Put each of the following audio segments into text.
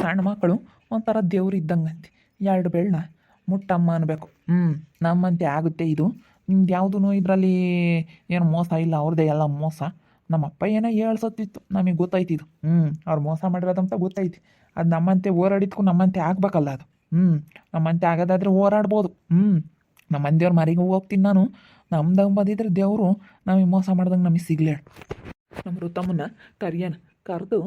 ಸಣ್ಣ ಮಕ್ಕಳು ಒಂಥರ ದೇವ್ರು ಇದ್ದಂಗಂತೆ. ಎರಡು ಬೆಳ್ಳನ್ನ ಮುಟ್ಟಮ್ಮ ಅನ್ಬೇಕು. ನಮ್ಮಂತೆ ಆಗುತ್ತೆ ಇದು. ನಿಮ್ದು ಯಾವುದೂ ಇದರಲ್ಲಿ ಏನು ಮೋಸ ಇಲ್ಲ, ಅವ್ರದ್ದೇ ಎಲ್ಲ ಮೋಸ. ನಮ್ಮಪ್ಪ ಏನೋ ಹೇಳ್ಸತ್ತಿತ್ತು, ನಮಗೆ ಗೊತ್ತಾಯ್ತಿದ್ದು. ಅವ್ರು ಮೋಸ ಮಾಡಿರೋದಂತ ಗೊತ್ತೈತಿ. ಅದು ನಮ್ಮಂತೆ ಹೋರಾಡಿದ್ಕು ನಮ್ಮಂತೆ ಆಗ್ಬೇಕಲ್ಲ ಅದು. ನಮ್ಮಂತೆ ಆಗೋದಾದ್ರೆ ಹೋರಾಡ್ಬೋದು. ನಮ್ಮ ಮಂದಿಯವ್ರ ಮನೆಗೆ ಹೋಗ್ತೀನಿ ನಾನು. ನಮ್ದಂಗೆ ಬಂದಿದ್ರೆ ದೇವರು ನಮಗೆ ಮೋಸ ಮಾಡ್ದಂಗೆ ನಮಗೆ ಸಿಗ್ಲಿ. ನಮ್ಮ ಋತಮ್ಮನ ಕರಿಯನ ಕರೆದು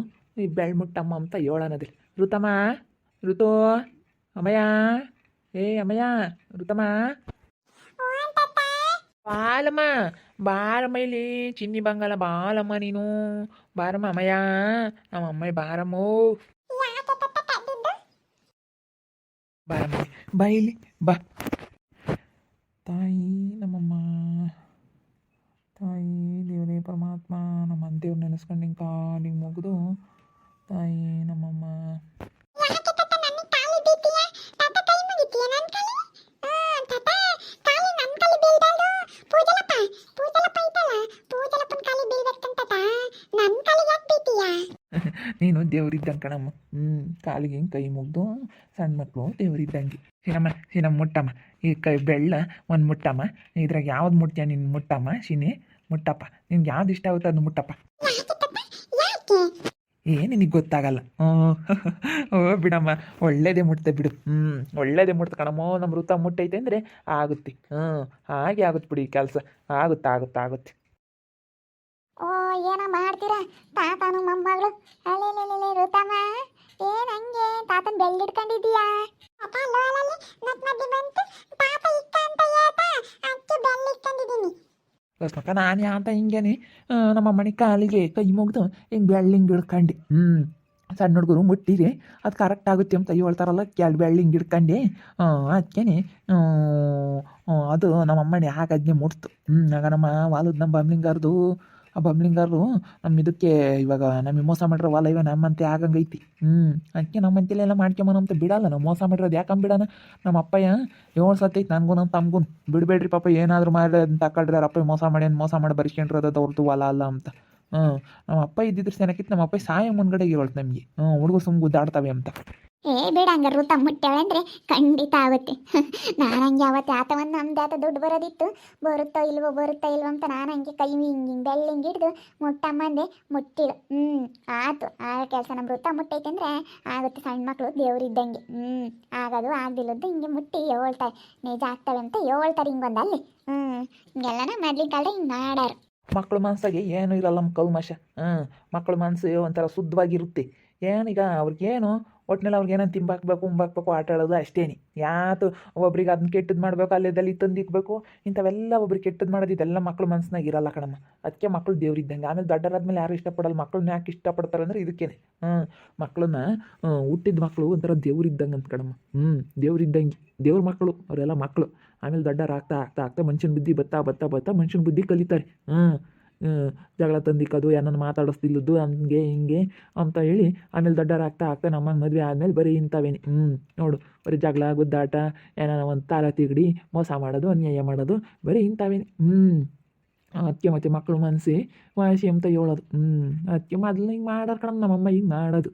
ಈ ಬೆಳ್ಮುಟ್ಟಮ್ಮ ಅಂತ ಹೇಳೋಣದಿಲ್ಲ. ಋತಮ್ಮ, ಋತು, ಅಮ್ಮಯ್ಯ, ಅಮ್ಮಯ್ಯ, ಋತಮ್ಮ, ಬಾಲಮ್ಮ, ಬಾರಮ್ಮ ಇಲ್ಲಿ ಚಿನ್ನಿ ಬಂಗಾಲ, ಬಾಲಮ್ಮ ನೀನು, ಬಾರಮ್ಮ ಅಮ್ಮಯ್ಯ, ನಮ್ಮ ಅಮ್ಮಯ್ಯ ಬಾರಮ್ಮೋ, ಬಾರಮ್ಮ, ಬಾ ಇಲ್ಲಿ ಬಾ. ತಾಯಿ ನಮ್ಮಮ್ಮ, ತಾಯಿ ದೇವರೇ ಪರಮಾತ್ಮ, ನಮ್ಮ ದೇವ್ರು ನೆನೆಸ್ಕೊಂಡು ಹಿಂಗೆ ಕಾಲಿಗೆ ಮುಗಿದು, ತಾಯಿ ನಮ್ಮಮ್ಮ. ನೀನು ದೇವ್ರಿದ್ದಂಗೆ ಕಣಮ್ಮ. ಕಾಲಿಗೆ ಹಿಂಗೆ ಕೈ ಮುಗ್ದು, ಸಣ್ಣ ಮಕ್ಕಳು ದೇವ್ರಿದ್ದಂಗೆ. ಸಿನಮ್ಮ ಮುಟ್ಟಮ್ಮ, ಈ ಕೈ ಬೆಳ್ಳ ಒಂದು ಮುಟ್ಟಮ್ಮ. ಇದ್ರಾಗ ಯಾವ್ದು ಮುಟ್ತೀಯ ನಿನ್ನ ಮುಟ್ಟಮ್ಮ. ಶಿನಿ ಮುಟ್ಟಪ್ಪ, ನಿನ್ಗೆ ಯಾವ್ದು ಇಷ್ಟ ಆಗುತ್ತೆ ಅದು ಮುಟ್ಟಪ್ಪ. ನಿನಗೆ ಗೊತ್ತಾಗಲ್ಲ. ಓ ಬಿಡಮ್ಮ, ಒಳ್ಳೇದೇ ಮುಟ್ತೆ ಬಿಡು. ಒಳ್ಳೇದೇ ಮುಟ್ತೆ ಕಣಮ್ಮ. ನಮ್ಮ ವೃತ್ತ ಮುಟ್ಟೈತೆ ಅಂದರೆ ಆಗುತ್ತೆ. ಹಾಗೆ ಆಗುತ್ತೆ ಬಿಡಿ ಕೆಲಸ. ಆಗುತ್ತೆ. ಓ ಏನ ಮಾಡ್ತೀರಾ ತಾತನು ಮೊಮ್ಮಗಳು? ಅಲ್ಲೇ ಋತಮ್ಮ, ಏನ್ ಹಂಗೆ ತಾತನ ಬೆಳ್ಳಿಡ್ಕೊಂಡಿದೀಯಾ? ರಸ್ಮಕ್ಕ, ನಾನು ಅಂತ ಹಿಂಗೇನೆ ನಮ್ಮ ಮನೆ ಕಾಲಿಗೆ ಕೈ ಮುಗ್ದು ಹಿಂಗೆ ಬೆಳ್ಳಿಂಗ್ ಹಿಡ್ಕಂಡು. ಸಣ್ಣ ಹುಡುಗರು ಮುಟ್ಟಿರಿ ಅದು ಕರೆಕ್ಟ್ ಆಗುತ್ತೆ ಅಂತ ಹೇಳ್ತಾರಲ್ಲ, ಕೆಲ್ ಬೆಳ್ಳಿಂಗ್ ಹಿಡ್ಕಂಡು. ಅದಕ್ಕೇನೆ ಅದು ನಮ್ಮ ಅಮ್ಮನೇ ಹಾಕದ್ನೇ ಮುಟ್ತು. ಆಗ ನಮ್ಮ ವಾಲದ ನಮ್ಮ ಬಮ್ಲಿಂಗಾರ್ದು, ಆ ಬಮ್ಲಿಂಗಾರು ನಮ್ಮ ಇದಕ್ಕೆ ಇವಾಗ ನಮಗೆ ಮೋಸ ಮಾಡಿರೋ ಹೊಲ ಇವ ನಮ್ಮಂತೆ ಆಗಂಗೈತಿ. ಅದಕ್ಕೆ ನಮ್ಮಂತೆಲ್ಲ ಮಾಡ್ಕೊಂಬನ ಅಂತ ಬಿಡಲ್ಲ. ನಾವು ಮೋಸ ಮಾಡಿರೋದು ಯಾಕಂಬ ಬಿಡೋಣ. ನಮ್ಮ ಅಪ್ಪಯ್ಯ 7 ಸತ್ತೈತಿ ನನಗೂ ನಮ್ಮ ತಮ್ಗೂ. ಬಿಡಬೇಡ್ರಿ ಪಾಪ, ಏನಾದರೂ ಮಾಡಿ ಅಂತ ತಗೊಳ್ರಿ. ಅಪ್ಪ ಮೋಸ ಮಾಡಿ ಬರಿಸ್ಕೊಂಡಿರೋದು ಅವ್ರದ್ದು ಹೊಲ ಅಲ್ಲ ಅಂತ. ನಮ್ಮ ಅಪ್ಪ ಇದ್ದಿದ್ರೆ ಸೇನಕ್ಕಿತ್ತು. ನಮ್ಮ ಅಪ್ಪ ಸಾಯ ಮುಂದ್ಗಡೆ ಹೇಳ್ತು ನಮಗೆ, ಹುಡುಗರು ಸುಮ್ಮ ಗುದ್ದಾಡ್ತವೆ ಅಂತ. ಬೇಡ ಹಂಗ ಋತ ಮುಟ್ಟಾಳೆ ಅಂದರೆ ಖಂಡಿತ ಆಗುತ್ತೆ. ನಾನು ಹಂಗೆ ಅವತ್ತೆ ಆತವನ್ನು ನಮ್ದು ಆತ ದುಡ್ಡು ಬರೋದಿತ್ತು, ಬರುತ್ತೋ ಇಲ್ವೋ ಅಂತ ನಾನು ಹಂಗೆ ಕೈ ಹಿಂಗೆ ಬೆಳ್ಳಿಂಗೆ ಹಿಡ್ದು ಮುಟ್ಟಮ್ಮಂದೆ ಮುಟ್ಟಿಳು. ಆತು ಆ ಕೆಲಸ. ನಮ್ಮ ಋತ ಮುಟ್ಟೈತೆ ಅಂದರೆ ಆಗುತ್ತೆ. ಸಣ್ಣ ಮಕ್ಕಳು ದೇವ್ರಿದ್ದಂಗೆ. ಆಗೋದು ಆಗದಿಲ್ಲದ್ದು ಹಿಂಗೆ ಮುಟ್ಟಿ ಹೇಳ್ತಾರೆ, ನಿಜ ಆಗ್ತವೆ ಅಂತ ಹೇಳ್ತಾರೆ. ಹಿಂಗೊಂದು ಅಲ್ಲಿ ಹಿಂಗೆಲ್ಲನ ಮೊದ್ಲಿನ ಕಾಲದ ಹಿಂಗೆ ಮಾಡಾರು. ಮಕ್ಕಳ ಮನಸ್ಸಾಗೆ ಏನೂ ಇರಲ್ಲ ನಮ್ಮ ಕಲ್ಮಶ. ಮಕ್ಕಳ ಮನಸ್ಸು ಒಂಥರ ಶುದ್ಧವಾಗಿರುತ್ತೆ. ಏನೀಗ ಅವ್ರಿಗೇನು ಒಟ್ಟಿನಲ್ಲಿ ಅವ್ರಿಗೇನೋ ಉಂಬಾಕ್ಬೇಕು ಆಟ ಆಡೋದು ಅಷ್ಟೇನಿ. ಯಾತು ಒಬ್ರಿಗೆ ಅದನ್ನ ಕೆಟ್ಟದ್ದು ಮಾಡಬೇಕು, ಅಲ್ಲೇದಲ್ಲಿ ತಂದಿಕ್ಬೇಕು, ಇಂಥವೆಲ್ಲ ಒಬ್ರಿಗೆ ಕೆಟ್ಟದ್ದು ಮಾಡೋದು ಇದೆಲ್ಲ ಮಕ್ಳು ಮನಸ್ಸಿನಾಗ ಇರಲ್ಲ ಕಣಮ್ಮ. ಅದಕ್ಕೆ ಮಕ್ಕಳು ದೇವ್ರಿದ್ದಂಗೆ. ಆಮೇಲೆ ದೊಡ್ಡರಾದ್ಮೇಲೆ ಯಾರು ಇಷ್ಟಪಡಲ್ಲ. ಮಕ್ಕಳನ್ನ ಯಾಕೆ ಇಷ್ಟಪಡ್ತಾರೆ ಅಂದರೆ ಇದಕ್ಕೇನೆ. ಮಕ್ಕಳನ್ನ ಹುಟ್ಟಿದ ಮಕ್ಕಳು ಒಂಥರ ದೇವ್ರಿದ್ದಂಗೆ ಅಂತ ಕಣಮ್ಮ. ದೇವ್ರಿದ್ದಂಗೆ ದೇವ್ರ ಮಕ್ಕಳು ಅವರೆಲ್ಲ ಮಕ್ಕಳು. ಆಮೇಲೆ ದೊಡ್ಡರಾಗ್ತಾ ಮನುಷ್ಯನ ಬುದ್ಧಿ ಬತ್ತಾ ಮನುಷ್ಯನ ಬುದ್ಧಿ ಕಲಿತಾರೆ. ಜಗಳ ತಂದಿಕ್ಕೋದು, ಏನನ್ನು ಮಾತಾಡಿಸ್ತಿಲ್ಲದ್ದು, ಹಂಗೆ ಹಿಂಗೆ ಅಂತ ಹೇಳಿ ಆಮೇಲೆ ದೊಡ್ಡರಾಗ್ತಾ ನಮ್ಮನ್ನು ಮದುವೆ ಆದಮೇಲೆ ಬರೀ ಇಂಥವೇನೆ. ನೋಡು, ಬರೀ ಜಗಳ ಗುದ್ದಾಟ, ಏನಾರ ಒಂದು ತಾಲ ತಿಗಡಿ, ಮೋಸ ಮಾಡೋದು, ಅನ್ಯಾಯ ಮಾಡೋದು, ಬರೀ ಇಂಥವೇನೆ. ಅದಕ್ಕೆ ಮತ್ತೆ ಮಕ್ಕಳು ಮನಸ್ಸಿ ವಾಸಿ ಅಂತ ಹೇಳೋದು. ಅದಕ್ಕೆ ಮೊದಲು ಹಿಂಗೆ ಮಾಡೋರು ಕಣ ನಮ್ಮಮ್ಮ ಹಿಂಗೆ ಮಾಡೋದು.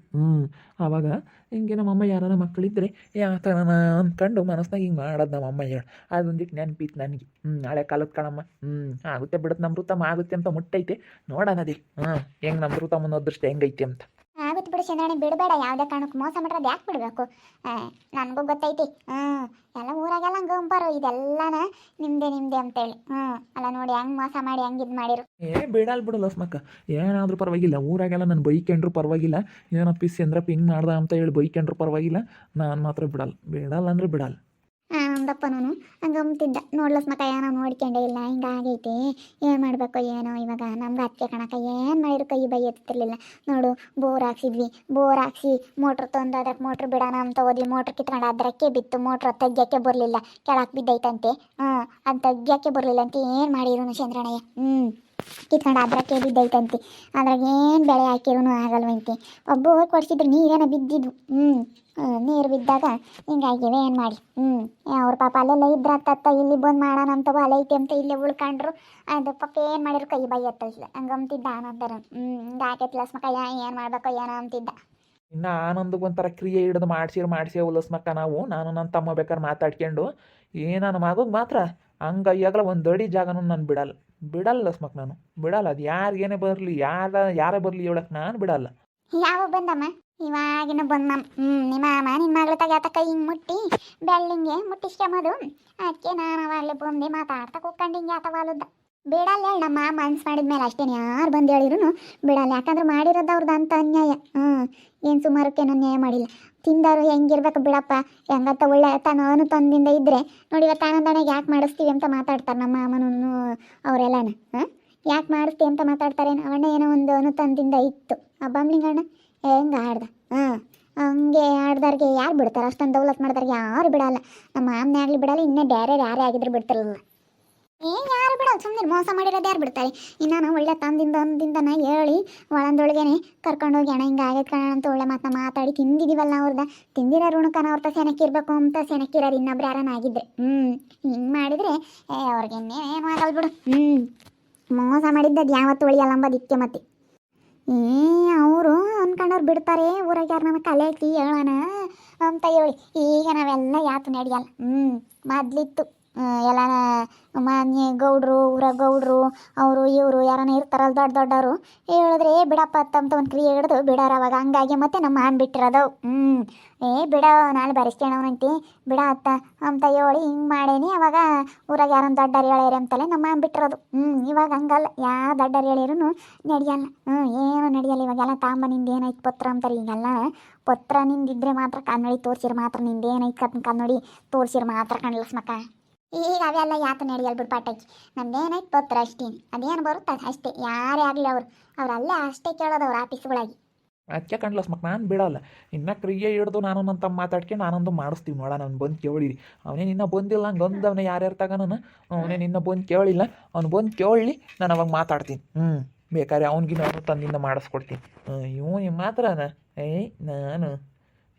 ಆವಾಗ ಹಿಂಗೆ ನಮ್ಮಮ್ಮ ಯಾರ ಮಕ್ಕಳಿದ್ರೆ ಯಾತನ ಅಂದ್ಕೊಂಡು ಮನಸ್ನಾಗ ಹಿಂಗೆ ಮಾಡೋದು ನಮ್ಮಮ್ಮ ಹೇಳಿ. ಅದೊಂದಿಟ್ಟು ನೆನಪಿತ್ತು ನನಗೆ. ಹಳೆ ಕಾಲದ ಕಣಮ್ಮ. ಆಗುತ್ತೆ ಬಿಡುತ್ತೆ. ನಮ್ಮ ಋತಮ್ಮ ಆಗುತ್ತೆ ಅಂತ ಮುಟ್ಟೈತೆ. ನೋಡೋಣದಿ ಹೆಂಗೆ ನಮ್ಮ ಋತಮ್ಮನ ಅದೃಷ್ಟ ಹೆಂಗೈತೆ ಅಂತ. ಆಗುತ್ತೆ ಬಿಡು ಚಂದ್ರಾಣಿ, ಬಿಡಬೇಡ. ಯಾವುದೇ ಕಾರಣಕ್ಕೆ ಮೋಸ ಮಾಡೋದು ಯಾಕೆ ಬಿಡಬೇಕು? ನನಗೂ ಗೊತ್ತೈತಿ. ಎಲ್ಲ ಊರಾಗೆಲ್ಲ ಹಂಗೆ ಅಂಪಾರು, ಇದೆಲ್ಲನ ನಿಮ್ಮದೇ ಅಂತೇಳಿ. ಅಲ್ಲ ನೋಡಿ ಹೆಂಗೆ ಮೋಸ ಮಾಡಿ ಹೆಂಗೆ ಇದು ಮಾಡಿರು. ಬಿಡಲ್ಲ ಬಿಡು ಲಸ್ಮಕ್ಕ, ಏನಾದರೂ ಪರವಾಗಿಲ್ಲ. ಊರಾಗೆಲ್ಲ ನಾನು ಬೈಕೊಂಡ್ರು ಪರವಾಗಿಲ್ಲ. ಏನೋ ಪಿಸ್ ಅಂದ್ರಪ್ಪ ಹಿಂಗೆ ಮಾಡ್ದ ಅಂತ ಹೇಳಿ ಬೈಕೊಂಡ್ರು ಪರವಾಗಿಲ್ಲ. ನಾನು ಮಾತ್ರ ಬಿಡಲ್ಲ ಅಂದರೆ ಬಿಡಲ್ಲ. ಒಂದಪ್ಪನೂ ಹಂಗೆ ಅಂತಿದ್ದ. ನೋಡ್ಲಸ್ ಮಕ್ಕ ಏನೋ ನೋಡ್ಕೊಂಡೇ ಇಲ್ಲ, ಹಿಂಗಾಗೈತಿ, ಏನು ಮಾಡಬೇಕು ಏನೋ. ಇವಾಗ ನಮ್ಗೆ ಅದಕ್ಕೆ ಕಣಕ ಏನು ಮಾಡಿದ್ರು ಕೈ ಬೈ ಎತ್ತಿರ್ಲಿಲ್ಲ. ನೋಡು, ಬೋರ್ ಹಾಕ್ಸಿದ್ವಿ, ಬೋರ್ ಹಾಕ್ಸಿ ಮೋಟ್ರ್ ತಂದು ಅದಕ್ಕೆ ಮೋಟ್ರ್ ಬಿಡೋಣ ಅಂತ ಹೋದ್ವಿ. ಮೋಟ್ರ್ ಕಿತ್ಕೊಂಡು ಅದಕ್ಕೆ ಬಿತ್ತು. ಮೋಟ್ರ್ ತೆಗ್ಯೋಕ್ಕೆ ಬರಲಿಲ್ಲ, ಕೆಳಕ್ಕೆ ಬಿದ್ದೈತಂತೆ. ಅದು ತೆಗ್ಯೋಕ್ಕೆ ಬರಲಿಲ್ಲ ಅಂತ ಏನು ಮಾಡಿರು ಚಂದ್ರಣ್ಣಯ್ಯ? ಕಿತ್ಕೊಂಡು ಅದ್ರಕ್ಕೆ ಬಿದ್ದೈತಂತೆ. ಅದ್ರಾಗ ಏನು ಬೆಳೆ ಹಾಕಿರೂ ಆಗಲ್ವಂತೆ. ಒಬ್ಬ ಕೊಡಿಸಿದ್ರು ನೀರೇನೋ ಬಿದ್ದಿದ್ವು. ನೀರು ಬಿದ್ದಾಗ ಹಿಂಗಾಗಿವೆ. ಏನು ಮಾಡಿ? ಅವ್ರ ಪಾಪ ಅಲ್ಲೆಲ್ಲ ಇದ್ರತ್ತ ಇಲ್ಲಿ ಬಂದು ಮಾಡೋಣ ಅಂತ ಹೊಲ ಐತೆ ಅಂತ ಇಲ್ಲೇ ಉಳ್ಕೊಂಡ್ರು. ಅದು ಪಾಪ ಏನು ಮಾಡಿದ್ರು ಕೈ ಬೈ ಎತ್ತಲಿಲ್ಲ. ಹಂಗೆ ಅಂತಿದ್ದ ಆನಂತರ. ಹಿಂಗೆ ಆಗೈತಿ ಲಸ್ಮಕ್ಕ, ಏನು ಮಾಡ್ಬೇಕೋ ಏನೋ ಅಂತಿದ್ದ. ಇನ್ನು ಆನಂದಕ್ಕೆ ಒಂಥರ ಕ್ರಿಯೆ ಹಿಡಿದು ಮಾಡಿಸಿ ಉಲಸ್ಮಕ್ಕ ನಾನು ನನ್ನ ತಮ್ಮ ಬೇಕಾದ್ರೆ ಮಾತಾಡ್ಕೊಂಡು ನನ್ನ ಮಗಗೆ ಮಾತ್ರ ಹಂಗಯ್ಯಾಗಲ ಒಂದು ಅಡಿ ಜಾಗನೂ ನಾನು ಬಿಡಲ್ಲ ಲಸ್ಮಕ್ ನಾನು ಬಿಡಲ್ಲ. ಅದು ಯಾರಿಗೇನೇ ಬರಲಿ ಯಾರೇ ಬರಲಿ ಹೇಳಕ್ಕೆ ನಾನು ಬಿಡಲ್ಲ. ಯಾವ ಬಂದಮ್ಮ ಇವಾಗಿನ ಬಂದ ನಿಮ್ಮ ಮಾಮ ನಿನ್ನ ಮಗಳ ತಗಾತ ಕೈ ಹಿಂಗೆ ಮುಟ್ಟಿ ಬೆಳ್ಳಿಂಗೆ ಮುಟ್ಟಿಸ್ಕೊಂಬದು ಅದಕ್ಕೆ ನಾನು ಅವಾಗಲೇ ಬಂದೆ ಮಾತಾಡ್ತಾ ಕೂತ್ಕೊಂಡು ಹಿಂಗೆ ಆತವಾಲುದ್ದ ಬಿಡಲ್ಲ ಹೇಳಿ ನಮ್ಮ ಮಾಮ ಮನ್ಸು ಮಾಡಿದ್ಮೇಲೆ ಅಷ್ಟೇನು ಯಾರು ಬಂದು ಹೇಳಿದ್ರು ಬಿಡಲ್ಲ. ಯಾಕಂದ್ರೆ ಮಾಡಿರೋದು ಅವ್ರದ್ದು ಅಂತ ಅನ್ಯಾಯ. ಏನು ಸುಮಾರಕ್ಕೇನು ಅನ್ಯಾಯ ಮಾಡಿಲ್ಲ. ತಿಂದವರು ಹೆಂಗಿರ್ಬೇಕು ಬಿಡಪ್ಪ, ಹೆಂಗತ್ತ ಒಳ್ಳೆ ತಾನು ತಂದಿಂದ ಇದ್ದರೆ ನೋಡಿ ಇವತ್ತು ಆನಂದನೆಗೆ ಯಾಕೆ ಮಾಡಿಸ್ತೀವಿ ಅಂತ ಮಾತಾಡ್ತಾರೆ ನಮ್ಮ ಮಾಮನೂ ಅವರೆಲ್ಲನ. ಯಾಕೆ ಮಾಡಿಸ್ತೀವಿ ಅಂತ ಮಾತಾಡ್ತಾರೆ. ಅಣ್ಣ ಏನೋ ಒಂದು ಅನುತಂದಿಂದ ಇತ್ತು ಆ ಬಂಬ್ಲಿಂಗಣ್ಣ ಹೆಂಗೆ ಆಡ್ದ. ಹಂಗೆ ಆಡ್ದಾರ್ಗೆ ಯಾರು ಬಿಡ್ತಾರೆ? ಅಷ್ಟೊಂದು ದೌಲತ್ ಮಾಡ್ದಾರ್ಗೆ ಯಾರು ಬಿಡಲ್ಲ. ನಮ್ಮ ಮಾಮನೇ ಆಗಲಿ ಬಿಡಲ್ಲ, ಇನ್ನೇ ಬೇರೆ ಯಾರೇ ಆಗಿದ್ರು ಬಿಡ್ತಿರಲ್ಲ. ಯಾರು ಬಿಡಲ್ಲ, ಸುಮ್ಮನೆ ಮೋಸ ಮಾಡಿರೋದು ಯಾರು ಬಿಡ್ತಾರೆ? ಇನ್ನು ನಾವು ಒಳ್ಳೆ ತಂದಿಂದನ ಹೇಳಿ ಒಳಂದೊಳಗೇನೆ ಕರ್ಕೊಂಡೋಗಿ ಅಣ್ಣ ಹಿಂಗೆ ಆಗೈತೆ ಕಣ ಅಂತ ಒಳ್ಳೆ ಮಾತನ್ನ ಮಾತಾಡಿ ತಿಂದಿದ್ದೀವಲ್ಲ ಅವ್ರದ್ದು. ತಿಂದಿರೋ ಋಣಕನ ಅವ್ರ ಸೆನಕ್ಕಿರ್ಬೇಕು ಅಂತ ಸೆನಕ್ಕಿರೋರು ಇನ್ನೊಬ್ರು ಯಾರನ್ನ ಆಗಿದ್ರೆ ಹಿಂಗೆ ಮಾಡಿದರೆ ಅವ್ರಿಗೆ ಏನು ಆಗಲ್ಲ ಬಿಡು. ಮೋಸ ಮಾಡಿದ್ದದು ಯಾವತ್ತು ಉಳಿಯಲ್ಲ ಅಂಬೋದಿಕ್ಕೆ ಮತ್ತೆ ಅವರು ಅನ್ಕೊಂಡವ್ರು ಬಿಡ್ತಾರೆ. ಊರಾಗ ಯಾರು ನಮ್ಮ ಕಲೆ ಐತಿ ಹೇಳೋಣ ಅಂತ ಹೇಳಿ ಈಗ ನಾವೆಲ್ಲ ಯಾತು ನಡೆಯಲ್ಲ. ಮೊದ್ಲಿತ್ತು ಎಲ್ಲ ಮನೆ ಗೌಡ್ರು ಊರಾಗ ಗೌಡ್ರು ಅವರು ಇವರು ಯಾರನ್ನ ಇರ್ತಾರಲ್ಲ ದೊಡ್ಡವರು ಹೇಳಿದ್ರೆ ಬಿಡಪ್ಪ ಅಂತ ಒಂದು ಕ್ರಿಯೆ ಹಿಡಿದು ಬಿಡೋರು ಅವಾಗ. ಹಂಗಾಗಿ ಮತ್ತೆ ನಮ್ಮ ಮಾನ್ ಬಿಟ್ಟಿರೋದು ಬಿಡ ನಾಳೆ ಬರೆಸ್ಕೇಣವನಂತಿ ಬಿಡ ಅತ್ತ ಅಂತ ಹೇಳಿ ಹಿಂಗೆ ಮಾಡೇನಿ. ಅವಾಗ ಊರಾಗ ಯಾರನ್ನ ದೊಡ್ಡರು ಹೇಳ್ಯಾರ ಅಂತಲೇ ನಮ್ಮ ಮಾನ್ ಬಿಟ್ಟಿರೋದು. ಇವಾಗ ಹಂಗಲ್ಲ, ಯಾವ ದೊಡ್ಡರು ಹೇಳಿರೂ ನಡೆಯಲ್ಲ. ಏನು ನಡೆಯಲ್ಲ ಇವಾಗೆಲ್ಲ ತಾಂಬ ನಿಂದು ಏನಾಯ್ತು ಪತ್ರ ಅಂತಾರೆ. ಈಗೆಲ್ಲ ಪತ್ರ ನಿಂದಿದ್ರೆ ಮಾತ್ರ ಕನ್ನಡಿ ತೋರಿಸಿರು ಮಾತ್ರ ನಿಂದು ಏನಾಯ್ತು ಕನ್ನಡಿ ತೋರಿಸಿರು ಮಾತ್ರ ಕಣ್ಲಸ್ಮಕ್ಕ. ಈಗ ಅವೆಲ್ಲ ಯಾಕೆ ನಡೆಯಲ್ಲ ಬಿಡು ಪಾಟಕಿ. ನಮ್ದೇನಾಯ್ತು ಪತ್ರ ಅಷ್ಟೇನು, ಅದೇನು ಬರುತ್ತೆ ಅಷ್ಟೇ. ಯಾರೇ ಆಗಲಿ ಅವ್ರಲ್ಲೇ ಅಷ್ಟೇ ಕೇಳೋದು ಅವ್ರ ಆಫೀಸ್ಗಳಾಗಿ. ಅದಕ್ಕೆ ಕಣ್ಲಸ್ಮಕ್ ನಾನು ಬಿಡಲ್ಲ. ಇನ್ನು ಕ್ರಿಯೆ ಹಿಡ್ದು ನಾನು ನನ್ನ ತಮ್ಮ ಮಾತಾಡ್ಕೊಂಡು ನಾನೊಂದು ಮಾಡಿಸ್ತೀವಿ ನೋಡ. ನಾನು ಬಂದು ಕೇಳಿರಿ ಅವನೇ ನಿನ್ನ ಬಂದಿಲ್ಲ ಹಂಗೆ ಒಂದು ಅವನೇ ಯಾರ್ಯಾರು ತಗೋಣ ಅವನೇ ನಿನ್ನ ಬಂದು ಕೇಳಿಲ್ಲ. ಅವ್ನು ಬಂದು ಕೇಳಲಿ, ನಾನು ಅವಾಗ ಮಾತಾಡ್ತೀನಿ. ಬೇಕಾದ್ರೆ ಅವ್ನಿಗಿನ್ನ ಅವನು ತಂದಿಂದ ಮಾಡಿಸ್ಕೊಡ್ತೀನಿ. ಇವನು ಮಾತ್ರ ನಾನು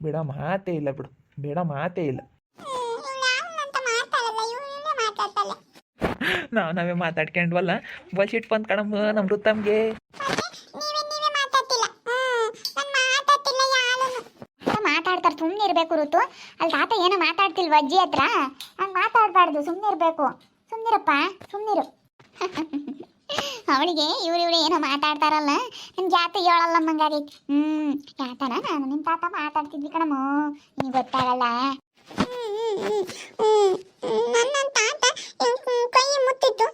ಬಿಡೋ ಮಾತೇ ಇಲ್ಲ ಬಿಡು, ಬಿಡೋ ಮಾತೇ ಇಲ್ಲ. ನಾವೇ ಮಾತಾಡ್ಕೊಂಡ್ವಲ್ಲ ಬಲ್ಶೀಟ್ ಬಂದು ಕಣಮ್ಮ ನಮ್ಮ ಋತಮ್ಗೆ. ಮಾತಾಡ್ತಾರೆ ಸುಮ್ಮನೆ ಇರಬೇಕು ಋತು. ಅಲ್ಲಿ ತಾತ ಏನೋ ಮಾತಾಡ್ತಿಲ್ವ ಅಜ್ಜಿ ಹತ್ರ? ಹಂಗೆ ಮಾತಾಡಬಾರ್ದು, ಸುಮ್ಮನೆ ಇರಬೇಕು. ಸುಮ್ಮನಿರಪ್ಪ, ಸುಮ್ಮನಿರು. ಅವಳಿಗೆ ಇವ್ರು ಏನೋ ಮಾತಾಡ್ತಾರಲ್ಲ ನನ್ನ ಜಾತಿ ಹೇಳಲ್ಲ ಮಂಗಾಗೈತಿ. ಯಾತನ ನಾನು ನಿಮ್ಮ ತಾತ ಮಾತಾಡ್ತಿದ್ವಿ ಕಣಮ್ಮ, ನಿನಗೆ ಗೊತ್ತಾಗಲ್ಲ. ನನ್ನ ತಾತ ಕೈ ಮುಟ್ಟಿದ್ದು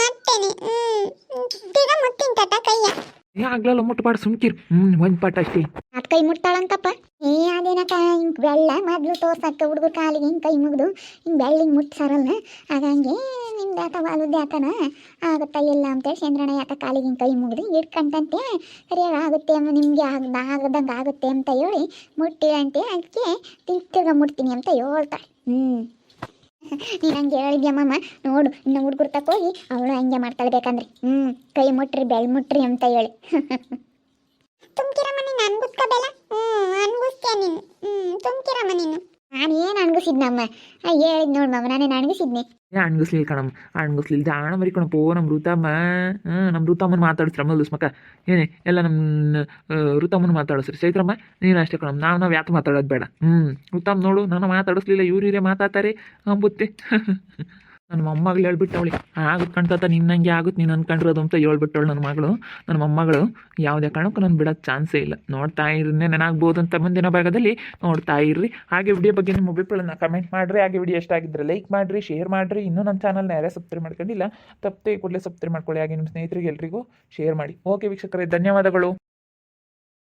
ಅತ್ತೇನೆ ಮುಟ್ಟಿನ ತಾತ ಕೈಯ ಆಗ್ಲಲ್ಲ ಮುಟ್ಟಬಾರ್ದು ಸುಮ್ಕಿರ್. ಒಂದು ಪಾಠ ಅಷ್ಟೇ. ಅದು ಕೈ ಮುಟ್ತಾಳಂತಪ್ಪ. ಅದೇನಕ್ಕ ಹಿಂಗೆ ಬೆಳ್ಳ ಮೊದಲು ತೋರ್ಸಕ್ಕ ಹುಡುಗರು ಕಾಲಿಗೆ ಹಿಂಗೆ ಕೈ ಮುಗಿದು ಹಿಂಗೆ ಬೆಳ್ಳಿಂಗೆ ಮುಟ್ಸಾರಲ್ಲ. ಹಾಗಂಗೆ ನಿಮ್ದು ಆತ ವಾಲುದ್ದೆ ಆತನ ಆಗುತ್ತಾ ಇಲ್ಲ ಅಂತೇಳಿ ಚಂದ್ರಣ್ಣ ಯಾತ ಕಾಲಿಗೆ ಹಿಂಗೆ ಕೈ ಮುಗಿದು ಇಟ್ಕಂಟಂತೆ ಸರಿಯಾಗಿ ಆಗುತ್ತೆ ನಿಮಗೆ ಆಗದಂಗೆ ಆಗುತ್ತೆ ಅಂತ ಹೇಳಿ ಮುಟ್ಟಿದಂತೆ ಅದಕ್ಕೆ ತಿರ್ಗ ಮುಟ್ತೀನಿ ಅಂತ ಹೇಳ್ತಾಳೆ. ನೀನು ಹಂಗೆ ಹೇಳಿದ್ಯಮ್ಮ ನೋಡು, ಇನ್ನು ಹುಡುಗರು ತಕೋಗಿ ಅವಳು ಹಂಗೆ ಮಾಡ್ತಾಳೆ ಬೇಕಂದ್ರೆ. ಕೈ ಮುಟ್ರಿ ಬೆಳ್ ಮುಟ್ರಿ ಅಂತ ಹೇಳಿ. ತುಂಬ್ಕಿರಮ್ಮ ನೀನು ಅನ್ಗುಸ್ಕೋಬೇಡ. ಅನ್ಗುಸ್ತೀಯ ನೀನು. ತುಂಬ್ಕಿರಮ್ಮ ನೀನು. ನಾನು ಏನು ಅನ್ಗುಸಿದ್ನಮ್ಮ? ಹೇಳಿದ್ ನೋಡು ಮಮ್ಮ, ನಾನೇನು ಅನ್ಗುಸಿದ್ನಿ? ಅಣ್ಗಿಸ್ಲಿಲ್ಲ ಕಣಮ್ಮ, ಅಣ್ಗಿಸ್ಲಿಲ್ಲ. ಜಾಣ ಮರಿ ಕಣಪ್ಪೋ ನಮ್ಮ ಋತಮ್ಮ. ನಮ್ಮ ಋತಮ್ಮನ ಮಾತಾಡಿಸ್ರಮ್ಮ ಲುಸ್ಮಕ್ಕ. ಏನೇ ಎಲ್ಲ ನಮ್ಮ ಋತಮ್ಮನ ಮಾತಾಡಿಸ್ರಿ. ಚೈತ್ರಮ್ಮ ನೀನು ಅಷ್ಟೇ ಕಣಮ್ಮ. ನಾವು ಯಾಕೆ ಮಾತಾಡೋದು ಬೇಡ. ಋತಮ್ಮ ನೋಡು ನಾನು ಮಾತಾಡಿಸ್ಲಿಲ್ಲ, ಇವರೇ ಮಾತಾಡ್ತಾರೆ ಅಂಬುತ್ತೆ. ನನ್ನ ಮೊಮ್ಮಗಳು ಹೇಳ್ಬಿಟ್ಟು ಅವಳಿಗೆ ಆಗುತ್ತೆ ಕಣ್ತಾತ ನಿನ್ನಂಗೆ ಆಗುತ್ತೆ ನೀನು ಅನ್ಕೊಂಡಿರೋದು ಅಂತ ಹೇಳ್ಬಿಟ್ಟವಳು ನನ್ನ ಮಗಳು. ನನ್ನ ಮೊಮ್ಮಗಳು ಯಾವುದೇ ಕಾರಣಕ್ಕೂ ನಾನು ಬಿಡೋದು ಚಾನ್ಸೇ ಇಲ್ಲ. ನೋಡ್ತಾ ಇರನ್ನೇ ನನಗಾಗ್ಬೋದು ಅಂತ ಮುಂದಿನ ಭಾಗದಲ್ಲಿ ನೋಡ್ತಾ ಇರ್ರಿ. ಹಾಗೆ ವಿಡಿಯೋ ಬಗ್ಗೆ ನಿಮ್ಮ ಅಭಿಪ್ರಾಯನ ಕಮೆಂಟ್ ಮಾಡಿರಿ. ಹಾಗೆ ವಿಡಿಯೋ ಇಷ್ಟ ಆಗಿದ್ದರೆ ಲೈಕ್ ಮಾಡಿರಿ, ಶೇರ್ ಮಾಡಿರಿ. ಇನ್ನೂ ನಮ್ಮ ಚಾನಲ್ನ ಯಾರೇ ಸಬ್ಸ್ಕ್ರೈಬ್ ಮಾಡ್ಕೊಂಡಿಲ್ಲ ತಪ್ಪದೆ ಕೂಡಲೇ ಸಬ್ಸ್ಕ್ರೈಬ್ ಮಾಡ್ಕೊಳ್ಳಿ. ಹಾಗೆ ನಿಮ್ಮ ಸ್ನೇಹಿತರಿಗೆ ಎಲ್ರಿಗೂ ಶೇರ್ ಮಾಡಿ. ಓಕೆ ವೀಕ್ಷಕರೇ, ಧನ್ಯವಾದಗಳು.